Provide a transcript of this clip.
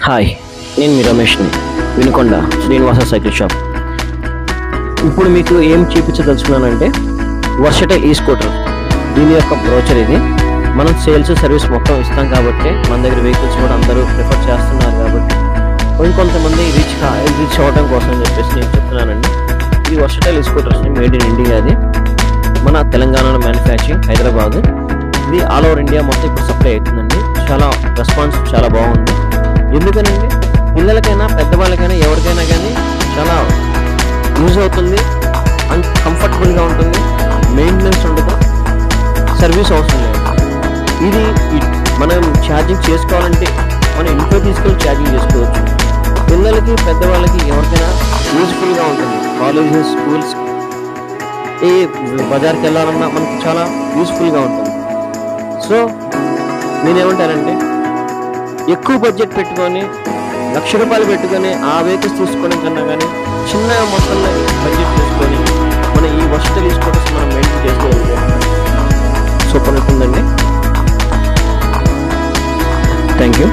Hi, నేను మీ రమేష్ని, Vinukonda Srinivasa cycle shop. ఇప్పుడు మీకు ఏం చూపించదలుచుకున్నానంటే వర్సటైల్ ఈ స్కూటర్. దీని యొక్క బ్రోచర్ ఇది. మనం సేల్స్ సర్వీస్ మొత్తం ఇస్తాం కాబట్టి మన దగ్గర వెహికల్స్ కూడా అందరూ ప్రిఫర్ చేస్తున్నారు కాబట్టి ఇంకొంతమంది రీచ్ అవ్వడం కోసం చెప్పేసి నేను చెప్తున్నానండి. ఈ వర్సటైల్ ఈ స్కూటర్స్ మేడ్ ఇన్ ఇండియా. అది మన తెలంగాణలో మ్యానుఫ్యాక్చరింగ్, హైదరాబాద్. ఇది ఆల్ ఓవర్ ఇండియా మొత్తం ఇప్పుడు సప్లై అవుతుందండి. చాలా రెస్పాన్స్ చాలా బాగుంది. ఎందుకనండి, పిల్లలకైనా పెద్దవాళ్ళకైనా ఎవరికైనా కానీ చాలా యూజ్ అవుతుంది అండ్ కంఫర్టబుల్గా ఉంటుంది. మెయింటెనెన్స్ ఉండదు, సర్వీస్ అవసరం లేదు. ఇది మనం ఛార్జింగ్ చేసుకోవాలంటే మనం ఇంట్లో తీసుకెళ్ళి ఛార్జింగ్ చేసుకోవచ్చు. పిల్లలకి పెద్దవాళ్ళకి ఎవరికైనా యూజ్ఫుల్గా ఉంటుంది. కాలేజెస్, స్కూల్స్, ఏ బజార్కి వెళ్ళాలన్నా మనకు చాలా యూస్ఫుల్గా ఉంటుంది. సో నేనేమంటానంటే, ఎక్కువ బడ్జెట్ పెట్టుకొని ₹1,00,000 పెట్టుకొని ఆ వెహికల్స్ తీసుకోవడం కన్నా కానీ చిన్న మొత్తంలో బడ్జెట్ చేసుకొని మన ఈ వర్సటైల్ స్కూటర్స్ మనం మెయింటైన్ చేసుకోగలిగితే సూపర్ ఉంటుందండి. Thank you.